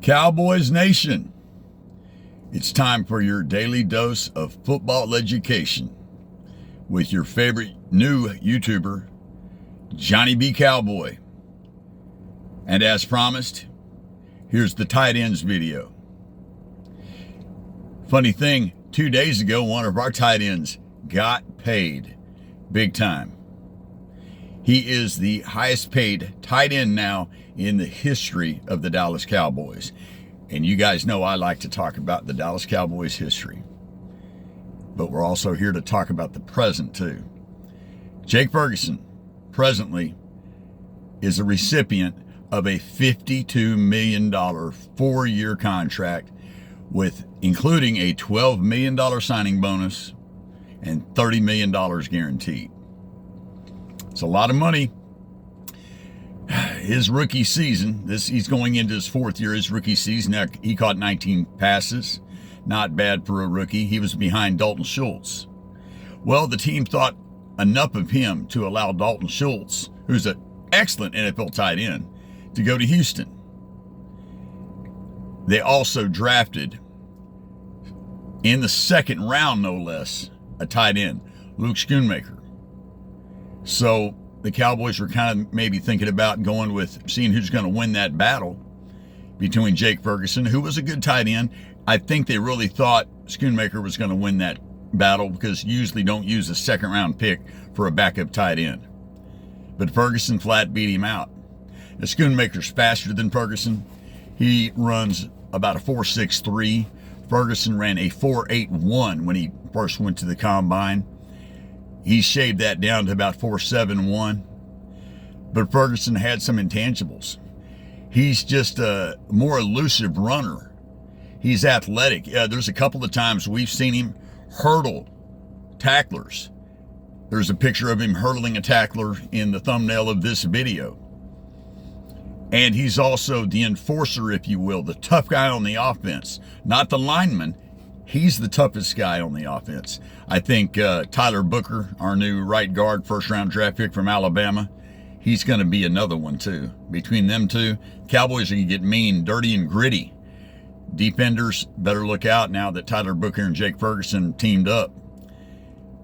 Cowboys Nation, it's time for your daily dose of football education with your favorite new YouTuber, Johnny B. Cowboy. And as promised, here's the tight ends video. Funny thing, 2 days ago, one of our tight ends got paid big time. He is the highest paid tight end now in the history of the Dallas Cowboys. And you guys know I like to talk about the Dallas Cowboys history. But we're also here to talk about the present too. Jake Ferguson presently is a recipient of a $52 million 4-year contract with including a $12 million signing bonus and $30 million guaranteed. It's a lot of money. His rookie season, he's going into his 4th year, his rookie season. Now, he caught 19 passes. Not bad for a rookie. He was behind Dalton Schultz. Well, the team thought enough of him to allow Dalton Schultz, who's an excellent NFL tight end, to go to Houston. They also drafted, in the 2nd round no less, a tight end, Luke Schoonmaker. So the Cowboys were kind of maybe thinking about going with seeing who's going to win that battle between Jake Ferguson, who was a good tight end. I think they really thought Schoonmaker was going to win that battle because you usually don't use a 2nd round pick for a backup tight end. But Ferguson flat beat him out. Now, Schoonmaker's faster than Ferguson. He runs about a 4.63. Ferguson ran a 4.81 when he first went to the combine. He shaved that down to about 4.71. But Ferguson had some intangibles. He's just a more elusive runner. He's athletic. There's a couple of times we've seen him hurdle tacklers. There's a picture of him hurdling a tackler in the thumbnail of this video. And he's also the enforcer, if you will, the tough guy on the offense. Not the lineman. He's the toughest guy on the offense. I think Tyler Booker, our new right guard, 1st-round draft pick from Alabama, he's going to be another one too. Between them two, Cowboys are going to get mean, dirty, and gritty. Defenders better look out now that Tyler Booker and Jake Ferguson teamed up.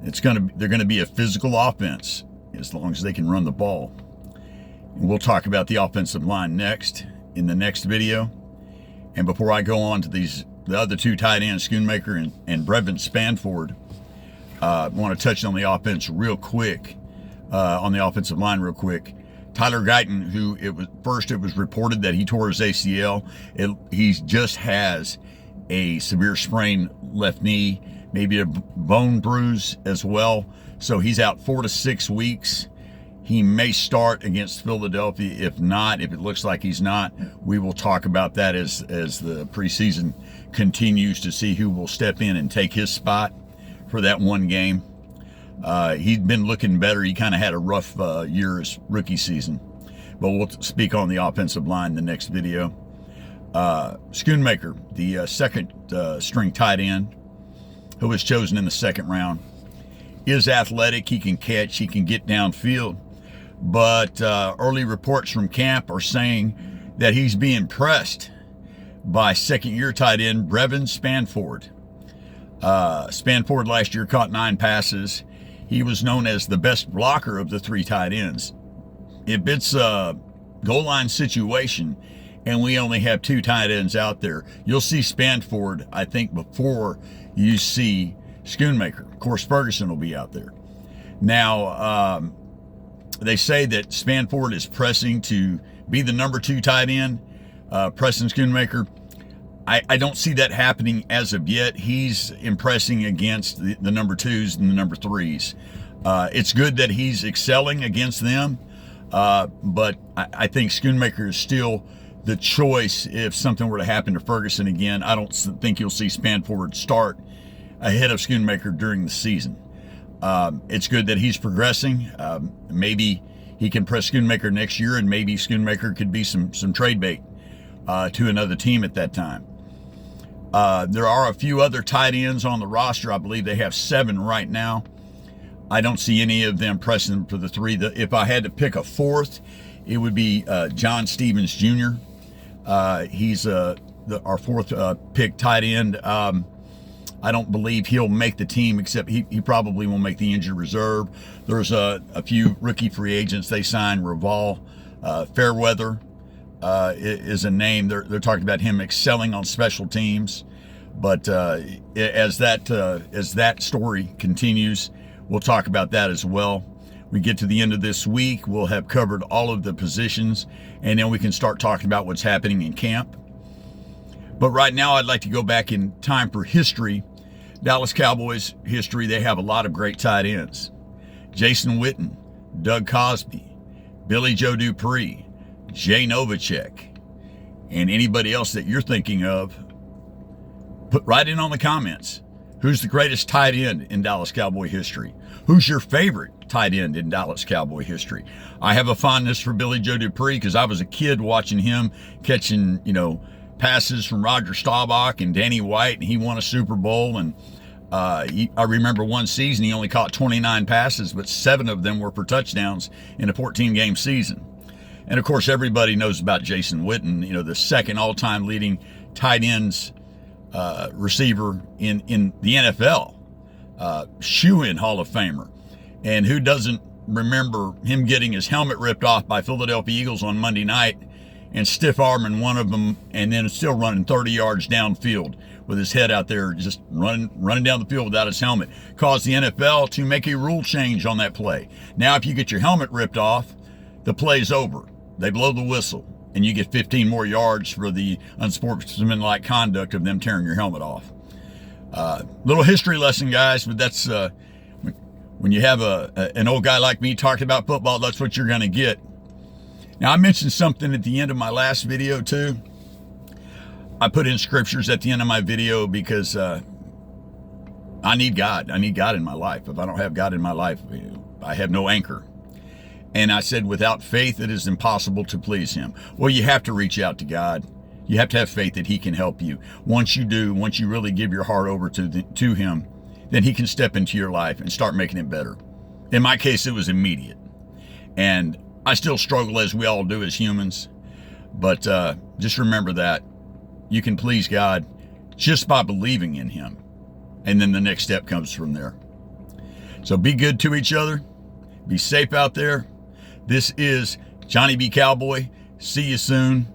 They're going to be a physical offense as long as they can run the ball. And we'll talk about the offensive line next in the next video. And before I go on to the other two tight ends, Schoonmaker and Brevin Spanford, I want to touch on the offense real quick, on the offensive line real quick. Tyler Guyton, who it was reported that he tore his ACL. He just has a severe sprained left knee, maybe a bone bruise as well. So he's out 4 to 6 weeks. He may start against Philadelphia. If not, if it looks like he's not, we will talk about that as the preseason continues to see who will step in and take his spot for that one game. He'd been looking better. He kind of had a rough year's rookie season. But we'll speak on the offensive line in the next video. Schoonmaker, the 2nd string tight end, who was chosen in the 2nd round, is athletic. He can catch. He can get downfield. But early reports from camp are saying that he's being pressed by 2nd-year tight end Brevin Spanford. Spanford last year caught 9 passes. He was known as the best blocker of the 3 tight ends. If it's a goal line situation and we only have 2 tight ends out there, you'll see Spanford, I think, before you see Schoonmaker. Of course, Ferguson will be out there. Now, they say that Spanford is pressing to be the number 2 tight end, pressing Schoonmaker. I don't see that happening as of yet. He's impressing against the number 2s and the number 3s. It's good that he's excelling against them, but I think Schoonmaker is still the choice if something were to happen to Ferguson again. I don't think you'll see Spanford start ahead of Schoonmaker during the season. It's good that he's progressing. Maybe he can press Schoonmaker next year, and maybe Schoonmaker could be some trade bait to another team at that time. There are a few other tight ends on the roster. I believe they have 7 right now. I don't see any of them pressing for the 3. If I had to pick a 4th, it would be John Stevens Jr. He's a our fourth pick tight end. I don't believe he'll make the team, except he probably will make the injured reserve. There's a few rookie free agents they signed. Raval Fairweather is a name. They're talking about him excelling on special teams. But as that story continues, we'll talk about that as well. We get to the end of this week, we'll have covered all of the positions, and then we can start talking about what's happening in camp. But right now, I'd like to go back in time for history. Dallas Cowboys history, they have a lot of great tight ends. Jason Witten, Doug Cosby, Billy Joe Dupree, Jay Novacek, and anybody else that you're thinking of. Put right in on the comments. Who's the greatest tight end in Dallas Cowboy history? Who's your favorite tight end in Dallas Cowboy history? I have a fondness for Billy Joe Dupree because I was a kid watching him catching, passes from Roger Staubach and Danny White, and he won a Super Bowl. And I remember one season he only caught 29 passes, but 7 of them were for touchdowns in a 14-game season. And of course, everybody knows about Jason Witten, the second all-time leading tight ends receiver in the NFL, shoe-in Hall of Famer. And who doesn't remember him getting his helmet ripped off by Philadelphia Eagles on Monday night and stiff-arming one of them, and then still running 30 yards downfield with his head out there, just running down the field without his helmet? Caused the NFL to make a rule change on that play. Now, if you get your helmet ripped off, the play's over. They blow the whistle, and you get 15 more yards for the unsportsmanlike conduct of them tearing your helmet off. Little history lesson, guys, but that's when you have an old guy like me talking about football, that's what you're going to get. Now, I mentioned something at the end of my last video, too. I put in scriptures at the end of my video because I need God. I need God in my life. If I don't have God in my life, I have no anchor. And I said, without faith, it is impossible to please him. Well, you have to reach out to God. You have to have faith that he can help you. Once you do, once you really give your heart over to him, then he can step into your life and start making it better. In my case, it was immediate. And I still struggle, as we all do as humans. But just remember that you can please God just by believing in him. And then the next step comes from there. So be good to each other. Be safe out there. This is Johnny B. Cowboy. See you soon.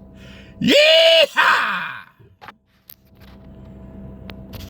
Yeehaw!